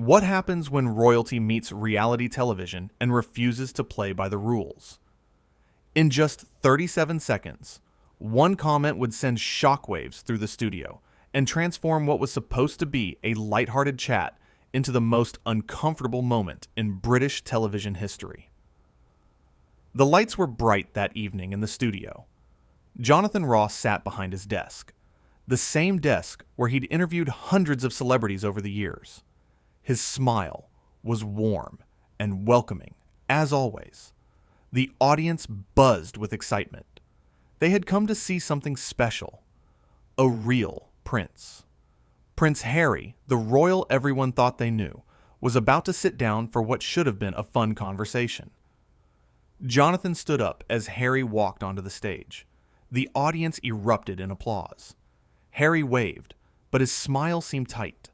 What happens when royalty meets reality television and refuses to play by the rules? In just 37 seconds, one comment would send shockwaves through the studio and transform what was supposed to be a lighthearted chat into the most uncomfortable moment in British television history. The lights were bright that evening in the studio. Jonathan Ross sat behind his desk, the same desk where he'd interviewed hundreds of celebrities over the years. His smile was warm and welcoming, as always. The audience buzzed with excitement. They had come to see something special. A real prince. Prince Harry, the royal everyone thought they knew, was about to sit down for what should have been a fun conversation. Jonathan stood up as Harry walked onto the stage. The audience erupted in applause. Harry waved, but his smile seemed tight.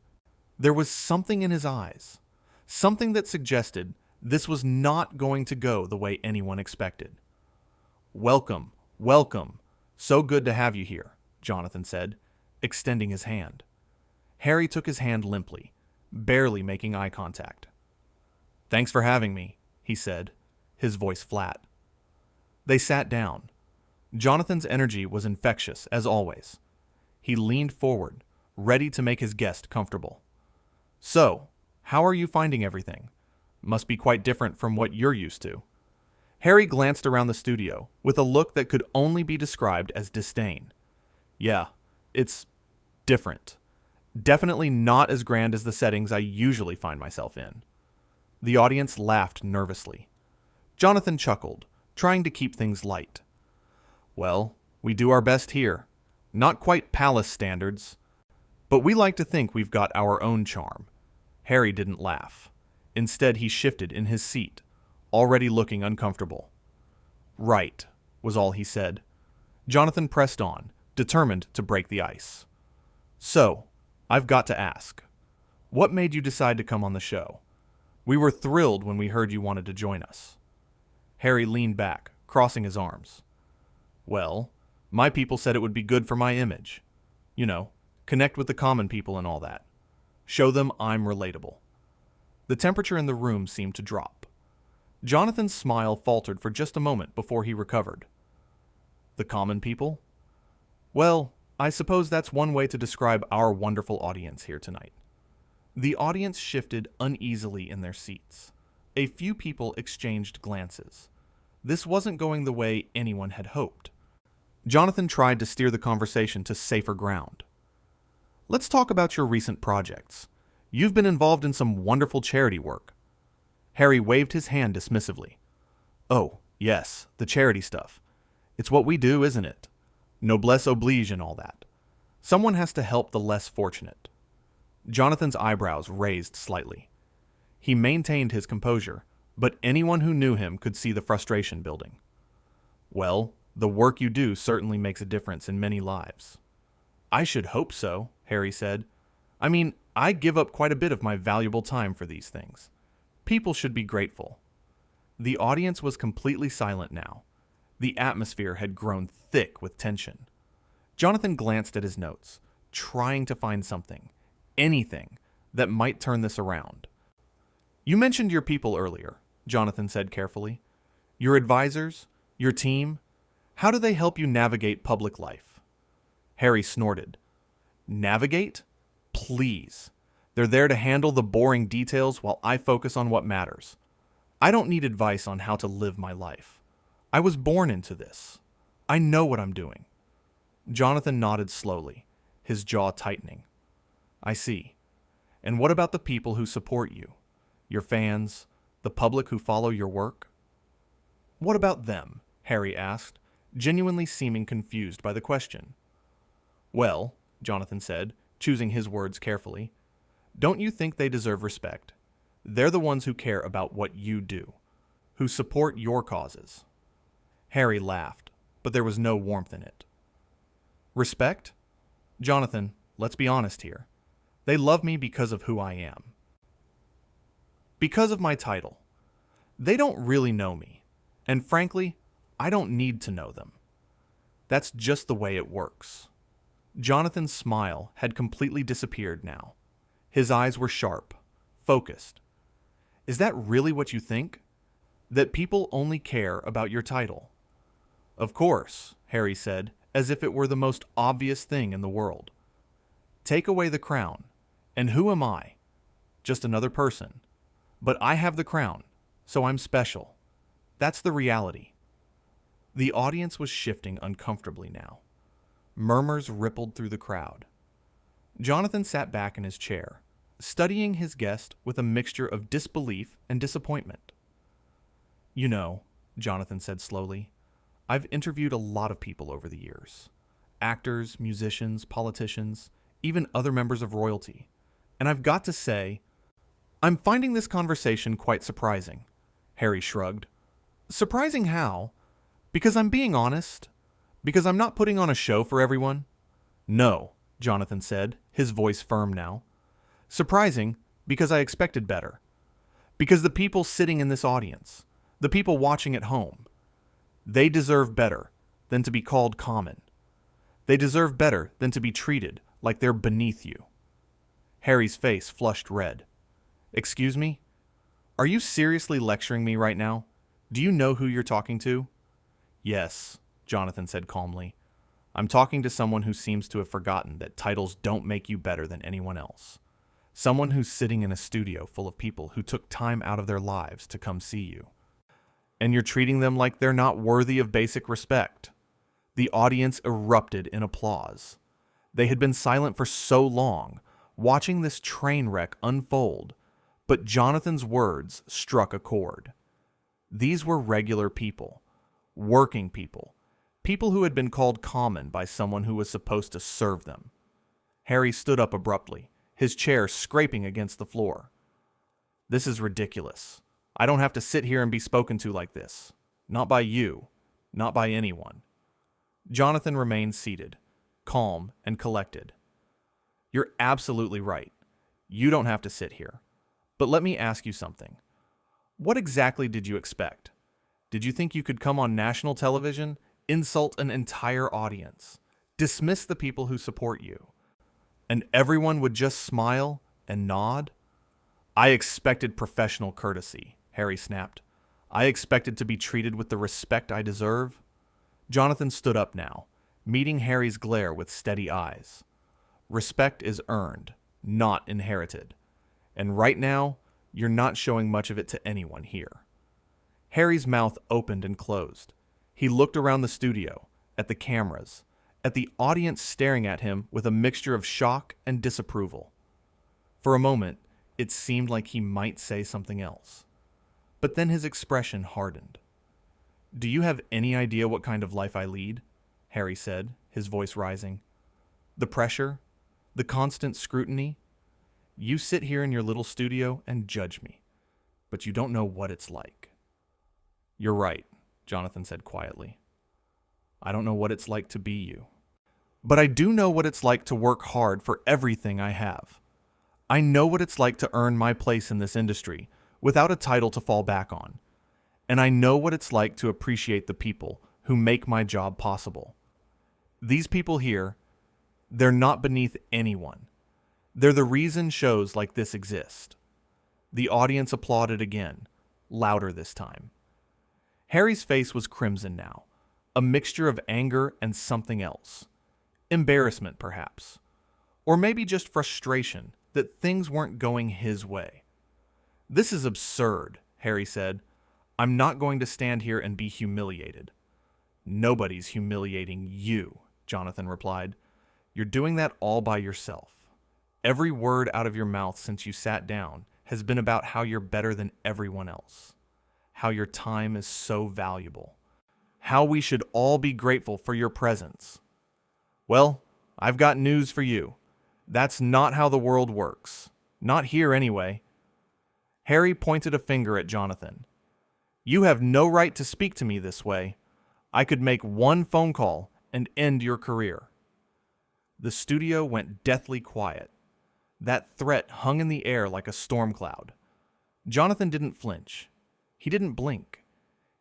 There was something in his eyes, something that suggested this was not going to go the way anyone expected. "Welcome, welcome. So good to have you here," Jonathan said, extending his hand. Harry took his hand limply, barely making eye contact. "Thanks for having me," he said, his voice flat. They sat down. Jonathan's energy was infectious, as always. He leaned forward, ready to make his guest comfortable. "So, how are you finding everything? Must be quite different from what you're used to." Harry glanced around the studio with a look that could only be described as disdain. "Yeah, it's different. Definitely not as grand as the settings I usually find myself in." The audience laughed nervously. Jonathan chuckled, trying to keep things light. "Well, we do our best here. Not quite palace standards, but we like to think we've got our own charm." Harry didn't laugh. Instead, he shifted in his seat, already looking uncomfortable. "Right," was all he said. Jonathan pressed on, determined to break the ice. "So, I've got to ask, what made you decide to come on the show? We were thrilled when we heard you wanted to join us." Harry leaned back, crossing his arms. "Well, my people said it would be good for my image. You know, connect with the common people and all that. Show them I'm relatable." The temperature in the room seemed to drop. Jonathan's smile faltered for just a moment before he recovered. "The common people? Well, I suppose that's one way to describe our wonderful audience here tonight." The audience shifted uneasily in their seats. A few people exchanged glances. This wasn't going the way anyone had hoped. Jonathan tried to steer the conversation to safer ground. "Let's talk about your recent projects. You've been involved in some wonderful charity work." Harry waved his hand dismissively. "Oh, yes, the charity stuff. It's what we do, isn't it? Noblesse oblige and all that. Someone has to help the less fortunate." Jonathan's eyebrows raised slightly. He maintained his composure, but anyone who knew him could see the frustration building. "Well, the work you do certainly makes a difference in many lives." "I should hope so," Harry said. "I mean, I give up quite a bit of my valuable time for these things. People should be grateful." The audience was completely silent now. The atmosphere had grown thick with tension. Jonathan glanced at his notes, trying to find something, anything, that might turn this around. "You mentioned your people earlier," Jonathan said carefully. "Your advisors, your team, how do they help you navigate public life?" Harry snorted. "Navigate? Please. They're there to handle the boring details while I focus on what matters. I don't need advice on how to live my life. I was born into this. I know what I'm doing." Jonathan nodded slowly, his jaw tightening. "I see. And what about the people who support you? Your fans, the public who follow your work?" "What about them?" Harry asked, genuinely seeming confused by the question. "Well," Jonathan said, choosing his words carefully, "don't you think they deserve respect? They're the ones who care about what you do, who support your causes." Harry laughed, but there was no warmth in it. "Respect? Jonathan, let's be honest here. They love me because of who I am. Because of my title. They don't really know me, and frankly, I don't need to know them. That's just the way it works." Jonathan's smile had completely disappeared now. His eyes were sharp, focused. Is that really what you think? That people only care about your title? Of course, Harry said, as if it were the most obvious thing in the world. Take away the crown, and who am I? Just another person. But I have the crown, so I'm special. That's the reality. The audience was shifting uncomfortably now. Murmurs rippled through the crowd. Jonathan sat back in his chair, studying his guest with a mixture of disbelief and disappointment. You know, Jonathan said slowly, I've interviewed a lot of people over the years. Actors, musicians, politicians, even other members of royalty. And I've got to say, I'm finding this conversation quite surprising. Harry shrugged. Surprising how? Because I'm being honest? Because I'm not putting on a show for everyone? No, Jonathan said, his voice firm now. Surprising because I expected better. Because the people sitting in this audience, the people watching at home, they deserve better than to be called common. They deserve better than to be treated like they're beneath you. Harry's face flushed red. Excuse me? Are you seriously lecturing me right now? Do you know who you're talking to? Yes, Jonathan said calmly. I'm talking to someone who seems to have forgotten that titles don't make you better than anyone else. Someone who's sitting in a studio full of people who took time out of their lives to come see you. And you're treating them like they're not worthy of basic respect. The audience erupted in applause. They had been silent for so long, watching this train wreck unfold, but Jonathan's words struck a chord. These were regular people, working people, people who had been called common by someone who was supposed to serve them. Harry stood up abruptly, his chair scraping against the floor. This is ridiculous. I don't have to sit here and be spoken to like this. Not by you. Not by anyone. Jonathan remained seated, calm and collected. You're absolutely right. You don't have to sit here. But let me ask you something. What exactly did you expect? Did you think you could come on national television, insult an entire audience, dismiss the people who support you, and everyone would just smile and nod? I expected professional courtesy, Harry snapped. I expected to be treated with the respect I deserve. Jonathan stood up now, meeting Harry's glare with steady eyes. Respect is earned, not inherited. And right now, you're not showing much of it to anyone here. Harry's mouth opened and closed. He looked around the studio, at the cameras, at the audience staring at him with a mixture of shock and disapproval. For a moment, it seemed like he might say something else. But then his expression hardened. Do you have any idea what kind of life I lead? Harry said, his voice rising. The pressure, the constant scrutiny. You sit here in your little studio and judge me, but you don't know what it's like. You're right, Jonathan said quietly. I don't know what it's like to be you. But I do know what it's like to work hard for everything I have. I know what it's like to earn my place in this industry without a title to fall back on. And I know what it's like to appreciate the people who make my job possible. These people here, they're not beneath anyone. They're the reason shows like this exist. The audience applauded again, louder this time. Harry's face was crimson now, a mixture of anger and something else. Embarrassment, perhaps. Or maybe just frustration that things weren't going his way. This is absurd, Harry said. I'm not going to stand here and be humiliated. Nobody's humiliating you, Jonathan replied. You're doing that all by yourself. Every word out of your mouth since you sat down has been about how you're better than everyone else, how your time is so valuable, how we should all be grateful for your presence. Well, I've got news for you. That's not how the world works. Not here anyway. Harry pointed a finger at Jonathan. You have no right to speak to me this way. I could make one phone call and end your career. The studio went deathly quiet. That threat hung in the air like a storm cloud. Jonathan didn't flinch. He didn't blink.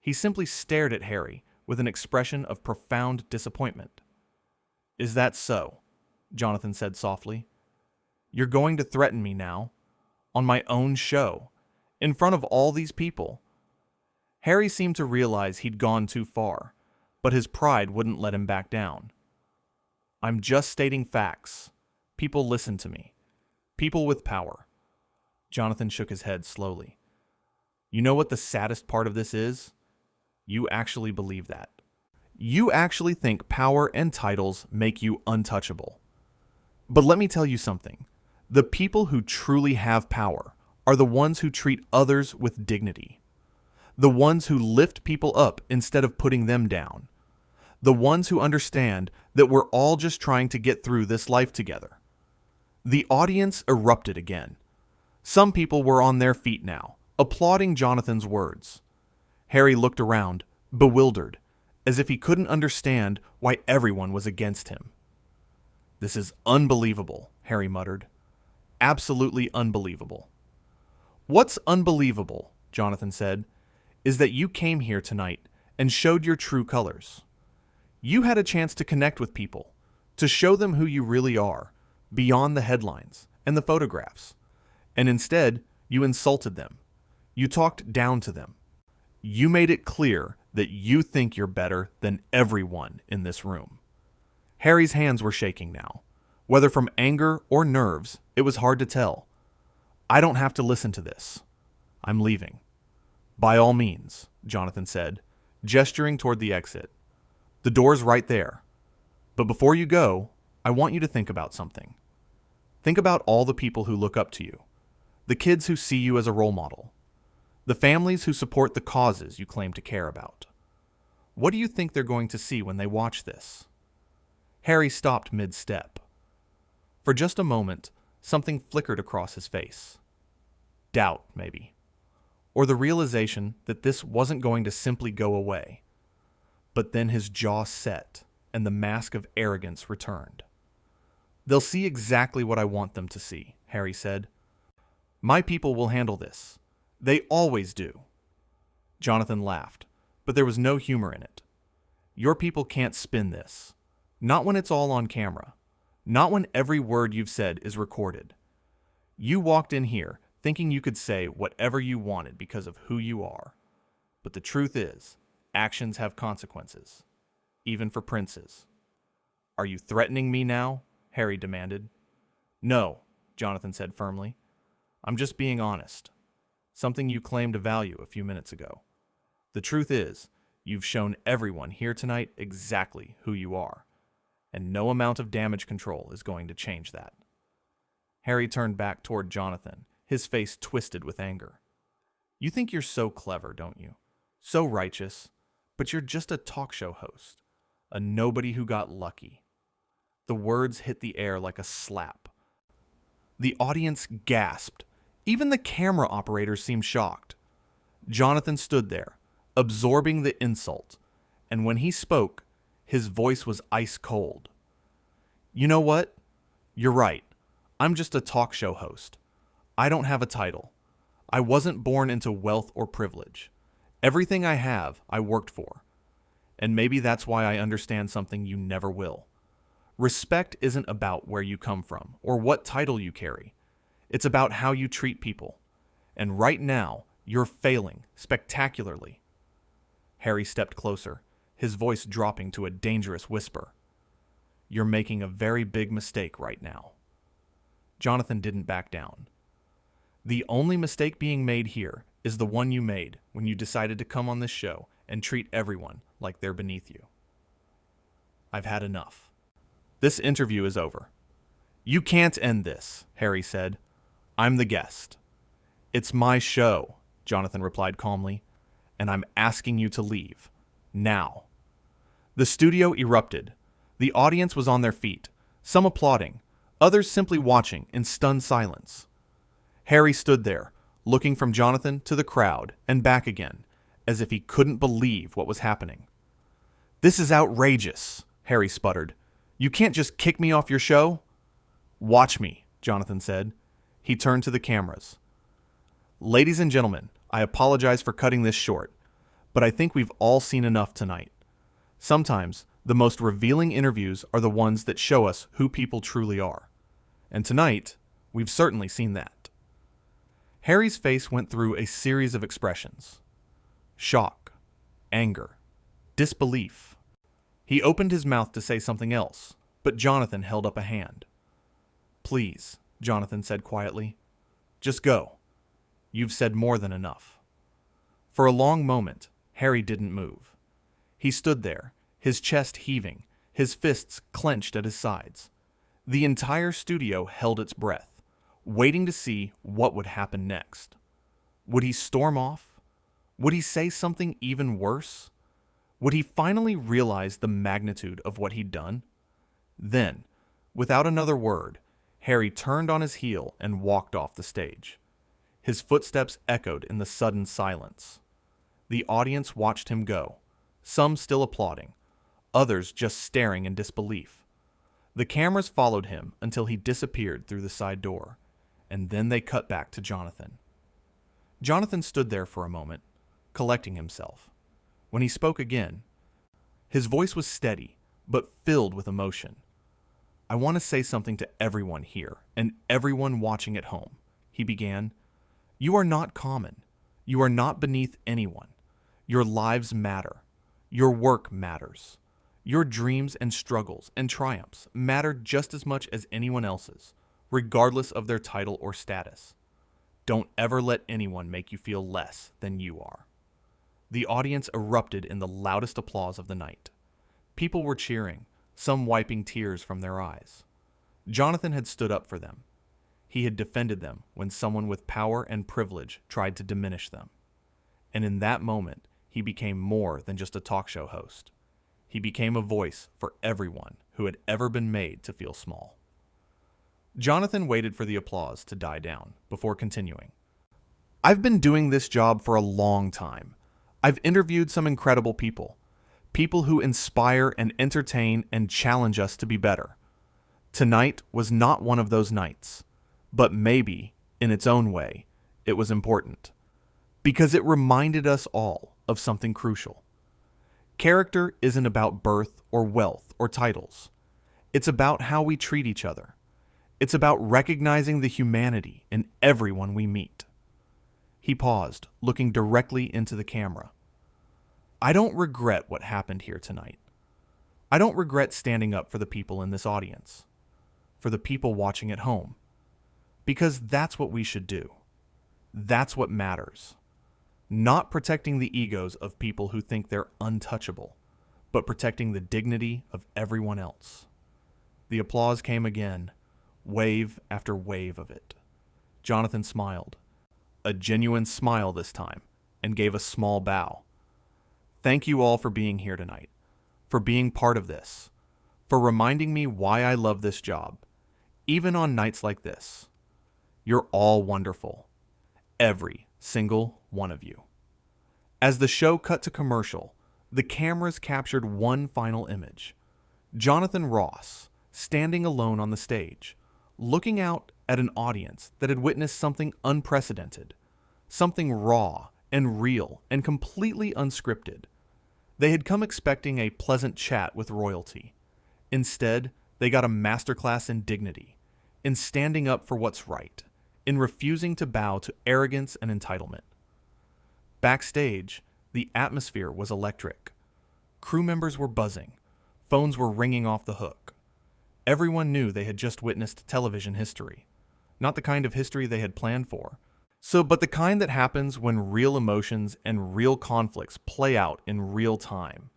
He simply stared at Harry with an expression of profound disappointment. Is that so? Jonathan said softly. You're going to threaten me now? on my own show, in front of all these people. Harry seemed to realize he'd gone too far, but his pride wouldn't let him back down. I'm just stating facts. People listen to me. People with power. Jonathan shook his head slowly. You know what the saddest part of this is? You actually believe that. You actually think power and titles make you untouchable. But let me tell you something. The people who truly have power are the ones who treat others with dignity. The ones who lift people up instead of putting them down. The ones who understand that we're all just trying to get through this life together. The audience erupted again. Some people were on their feet now, applauding Jonathan's words. Harry looked around, bewildered, as if he couldn't understand why everyone was against him. This is unbelievable, Harry muttered. Absolutely unbelievable. What's unbelievable, Jonathan said, is that you came here tonight and showed your true colors. You had a chance to connect with people, to show them who you really are, beyond the headlines and the photographs. And instead, you insulted them. You talked down to them. You made it clear that you think you're better than everyone in this room. Harry's hands were shaking now. Whether from anger or nerves, it was hard to tell. I don't have to listen to this. I'm leaving. By all means, Jonathan said, gesturing toward the exit. The door's right there. But before you go, I want you to think about something. Think about all the people who look up to you. The kids who see you as a role model. The families who support the causes you claim to care about. What do you think they're going to see when they watch this? Harry stopped mid-step. For just a moment, something flickered across his face. Doubt, maybe. Or the realization that this wasn't going to simply go away. But then his jaw set, and the mask of arrogance returned. They'll see exactly what I want them to see, Harry said. My people will handle this. They always do. Jonathan laughed, but there was no humor in it. Your people can't spin this. Not when it's all on camera. Not when every word you've said is recorded. You walked in here thinking you could say whatever you wanted because of who you are. But the truth is, actions have consequences, even for princes. Are you threatening me now? Harry demanded. No, Jonathan said firmly. I'm just being honest. Something you claimed to value a few minutes ago. The truth is, you've shown everyone here tonight exactly who you are, and no amount of damage control is going to change that. Harry turned back toward Jonathan, his face twisted with anger. You think you're so clever, don't you? So righteous, but you're just a talk show host, a nobody who got lucky. The words hit the air like a slap. The audience gasped. Even the camera operators seemed shocked. Jonathan stood there, absorbing the insult, and when he spoke, his voice was ice cold. You know what? You're right. I'm just a talk show host. I don't have a title. I wasn't born into wealth or privilege. Everything I have, I worked for. And maybe that's why I understand something you never will. Respect isn't about where you come from or what title you carry. It's about how you treat people. And right now, you're failing spectacularly. Harry stepped closer, his voice dropping to a dangerous whisper. You're making a very big mistake right now. Jonathan didn't back down. The only mistake being made here is the one you made when you decided to come on this show and treat everyone like they're beneath you. I've had enough. This interview is over. You can't end this, Harry said. I'm the guest. It's my show, Jonathan replied calmly, and I'm asking you to leave. Now. The studio erupted. The audience was on their feet, some applauding, others simply watching in stunned silence. Harry stood there, looking from Jonathan to the crowd and back again, as if he couldn't believe what was happening. This is outrageous, Harry sputtered. You can't just kick me off your show? Watch me, Jonathan said. He turned to the cameras. Ladies and gentlemen, I apologize for cutting this short, but I think we've all seen enough tonight. Sometimes, the most revealing interviews are the ones that show us who people truly are. And tonight, we've certainly seen that. Harry's face went through a series of expressions: shock, anger, disbelief. He opened his mouth to say something else, but Jonathan held up a hand. "Please," Jonathan said quietly. "Just go. You've said more than enough." For a long moment, Harry didn't move. He stood there, his chest heaving, his fists clenched at his sides. The entire studio held its breath, waiting to see what would happen next. Would he storm off? Would he say something even worse? Would he finally realize the magnitude of what he'd done? Then, without another word, Harry turned on his heel and walked off the stage. His footsteps echoed in the sudden silence. The audience watched him go, some still applauding, others just staring in disbelief. The cameras followed him until he disappeared through the side door, and then they cut back to Jonathan. Jonathan stood there for a moment, collecting himself. When he spoke again, his voice was steady, but filled with emotion. "I want to say something to everyone here, and everyone watching at home," he began. "You are not common. You are not beneath anyone. Your lives matter. Your work matters. Your dreams and struggles and triumphs matter just as much as anyone else's, regardless of their title or status. Don't ever let anyone make you feel less than you are." The audience erupted in the loudest applause of the night. People were cheering, some wiping tears from their eyes. Jonathan had stood up for them. He had defended them when someone with power and privilege tried to diminish them. And in that moment, he became more than just a talk show host. He became a voice for everyone who had ever been made to feel small. Jonathan waited for the applause to die down before continuing. "I've been doing this job for a long time. I've interviewed some incredible people. People who inspire and entertain and challenge us to be better. Tonight was not one of those nights. But maybe, in its own way, it was important. Because it reminded us all of something crucial. Character isn't about birth or wealth or titles. It's about how we treat each other. It's about recognizing the humanity in everyone we meet." He paused, looking directly into the camera. "I don't regret what happened here tonight. I don't regret standing up for the people in this audience, for the people watching at home. Because that's what we should do. That's what matters. Not protecting the egos of people who think they're untouchable, but protecting the dignity of everyone else." The applause came again, wave after wave of it. Jonathan smiled, a genuine smile this time, and gave a small bow. "Thank you all for being here tonight, for being part of this, for reminding me why I love this job, even on nights like this. You're all wonderful. Every single one of you." As the show cut to commercial, the cameras captured one final image. Jonathan Ross, standing alone on the stage, looking out at an audience that had witnessed something unprecedented, something raw and real and completely unscripted. They had come expecting a pleasant chat with royalty. Instead, they got a masterclass in dignity, in standing up for what's right, in refusing to bow to arrogance and entitlement. Backstage, the atmosphere was electric. Crew members were buzzing. Phones were ringing off the hook. Everyone knew they had just witnessed television history. Not the kind of history they had planned for. But the kind that happens when real emotions and real conflicts play out in real time.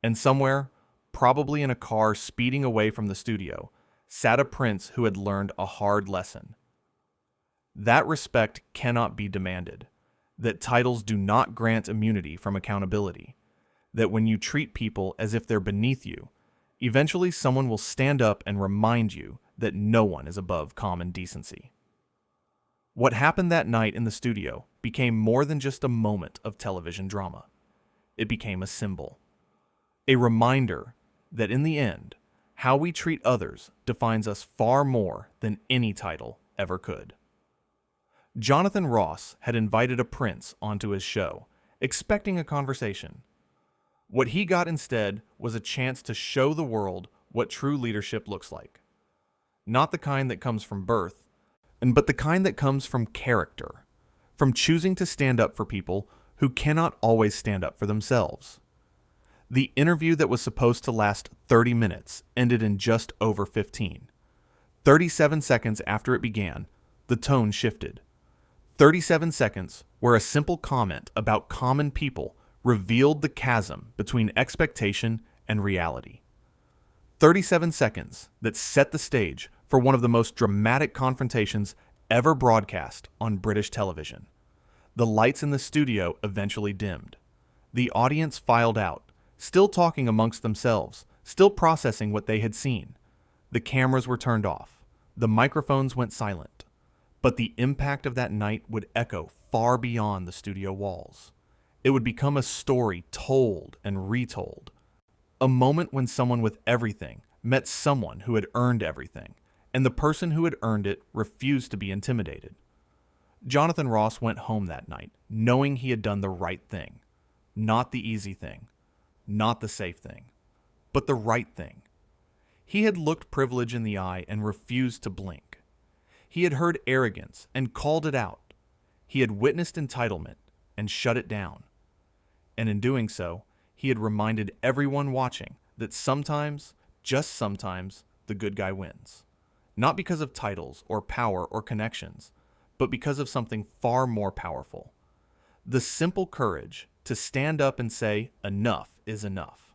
And somewhere, probably in a car speeding away from the studio, sat a prince who had learned a hard lesson. That respect cannot be demanded, that titles do not grant immunity from accountability, that when you treat people as if they're beneath you, eventually someone will stand up and remind you that no one is above common decency. What happened that night in the studio became more than just a moment of television drama. It became a symbol, a reminder that in the end, how we treat others defines us far more than any title ever could. Jonathan Ross had invited a prince onto his show, expecting a conversation. What he got instead was a chance to show the world what true leadership looks like. Not the kind that comes from birth, but the kind that comes from character. from choosing to stand up for people who cannot always stand up for themselves. The interview that was supposed to last 30 minutes ended in just over 15. 37 seconds after it began, the tone shifted. 37 seconds where a simple comment about common people revealed the chasm between expectation and reality. 37 seconds that set the stage for one of the most dramatic confrontations ever broadcast on British television. The lights in the studio eventually dimmed. The audience filed out, still talking amongst themselves, still processing what they had seen. The cameras were turned off. The microphones went silent. But the impact of that night would echo far beyond the studio walls. It would become a story told and retold. A moment when someone with everything met someone who had earned everything, and the person who had earned it refused to be intimidated. Jonathan Ross went home that night, knowing he had done the right thing. Not the easy thing, not the safe thing, but the right thing. He had looked privilege in the eye and refused to blink. He had heard arrogance and called it out. He had witnessed entitlement and shut it down. And in doing so, he had reminded everyone watching that sometimes, just sometimes, the good guy wins. Not because of titles or power or connections, but because of something far more powerful. The simple courage to stand up and say, enough is enough.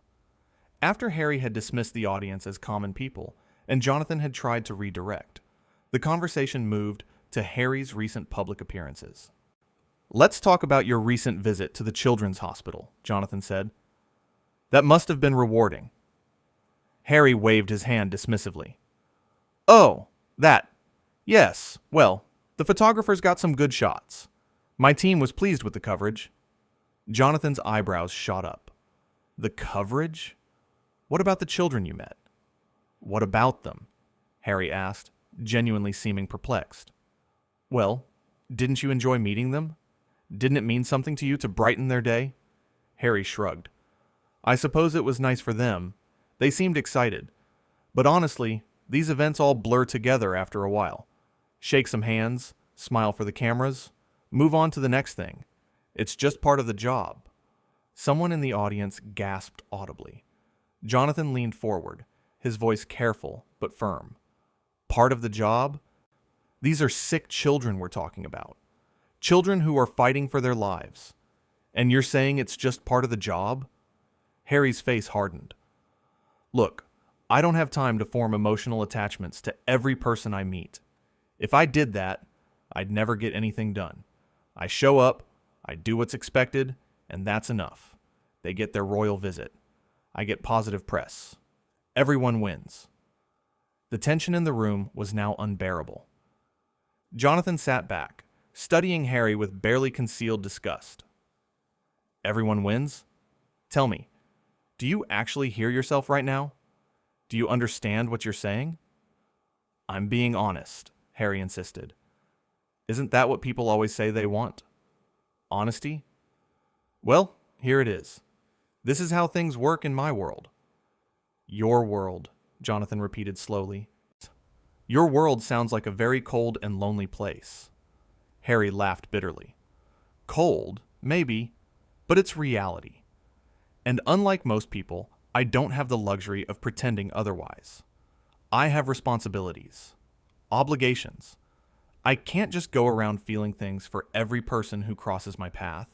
After Harry had dismissed the audience as common people, and Jonathan had tried to redirect, the conversation moved to Harry's recent public appearances. "Let's talk about your recent visit to the Children's Hospital," Jonathan said. "That must have been rewarding." Harry waved his hand dismissively. "Oh, that. Yes, well, the photographers got some good shots. My team was pleased with the coverage." Jonathan's eyebrows shot up. "The coverage? What about the children you met?" "What about them?" Harry asked, genuinely seeming perplexed. "Well, didn't you enjoy meeting them? Didn't it mean something to you to brighten their day?" Harry shrugged. "I suppose it was nice for them. They seemed excited. But honestly, these events all blur together after a while. Shake some hands, smile for the cameras, move on to the next thing. It's just part of the job." Someone in the audience gasped audibly. Jonathan leaned forward, his voice careful but firm. "Part of the job? These are sick children we're talking about. Children who are fighting for their lives. And you're saying it's just part of the job?" Harry's face hardened. "Look, I don't have time to form emotional attachments to every person I meet. If I did that, I'd never get anything done. I show up, I do what's expected, and that's enough. They get their royal visit. I get positive press. Everyone wins." The tension in the room was now unbearable. Jonathan sat back, studying Harry with barely concealed disgust. "Everyone wins? Tell me, do you actually hear yourself right now? Do you understand what you're saying?" "I'm being honest," Harry insisted. "Isn't that what people always say they want? Honesty? Well, here it is. This is how things work in my world." "Your world," Jonathan repeated slowly. "Your world sounds like a very cold and lonely place." Harry laughed bitterly. "Cold, maybe, but it's reality. And unlike most people, I don't have the luxury of pretending otherwise. I have responsibilities, obligations. I can't just go around feeling things for every person who crosses my path."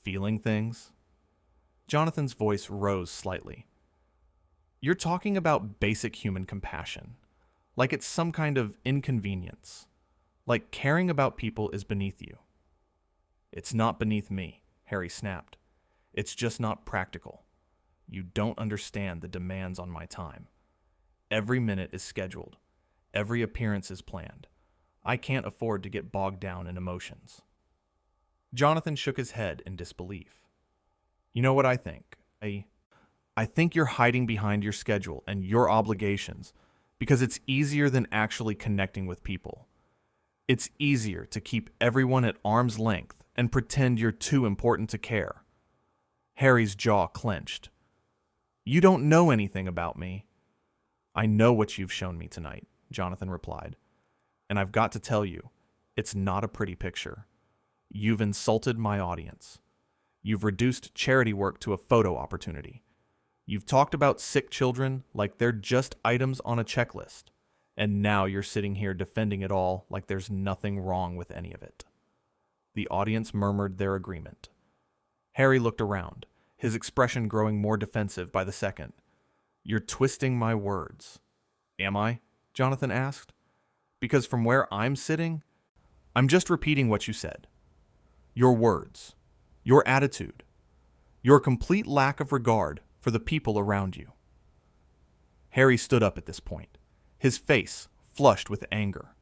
"Feeling things?" Jonathan's voice rose slightly. "You're talking about basic human compassion, like it's some kind of inconvenience, like caring about people is beneath you." "It's not beneath me," Harry snapped. "It's just not practical. You don't understand the demands on my time. Every minute is scheduled. Every appearance is planned. I can't afford to get bogged down in emotions." Jonathan shook his head in disbelief. "You know what I think? I think you're hiding behind your schedule and your obligations because it's easier than actually connecting with people. It's easier to keep everyone at arm's length and pretend you're too important to care." Harry's jaw clenched. "You don't know anything about me." "I know what you've shown me tonight," Jonathan replied. "And I've got to tell you, it's not a pretty picture. You've insulted my audience. You've reduced charity work to a photo opportunity. You've talked about sick children like they're just items on a checklist. And now you're sitting here defending it all like there's nothing wrong with any of it. The audience murmured their agreement. Harry looked around, his expression growing more defensive by the second. You're twisting my words. Am I? Jonathan asked. Because from where I'm sitting, I'm just repeating what you said. Your words, your attitude, your complete lack of regard for the people around you. Harry stood up at this point, his face flushed with anger.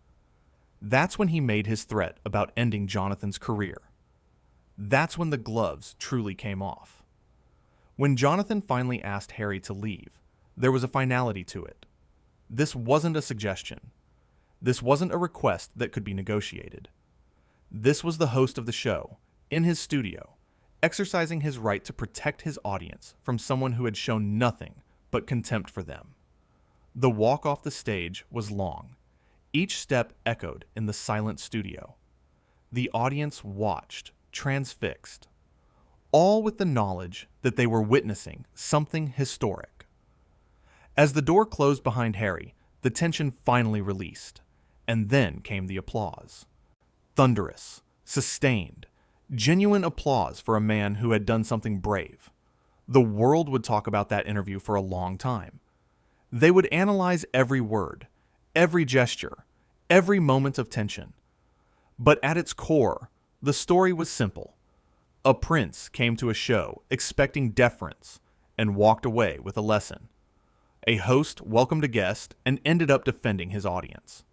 That's when he made his threat about ending Jonathan's career. That's when the gloves truly came off. When Jonathan finally asked Harry to leave, there was a finality to it. This wasn't a suggestion. This wasn't a request that could be negotiated. This was the host of the show, in his studio, exercising his right to protect his audience from someone who had shown nothing but contempt for them. The walk off the stage was long. Each step echoed in the silent studio. The audience watched, transfixed, all with the knowledge that they were witnessing something historic. As the door closed behind Harry, the tension finally released, and then came the applause. Thunderous, sustained, genuine applause for a man who had done something brave. The world would talk about that interview for a long time. They would analyze every word, every gesture, every moment of tension. But at its core, the story was simple. A prince came to a show expecting deference and walked away with a lesson. A host welcomed a guest and ended up defending his audience.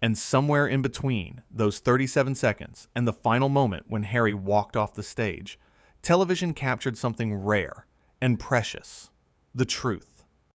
And somewhere in between those 37 seconds and the final moment when Harry walked off the stage, television captured something rare and precious: the truth.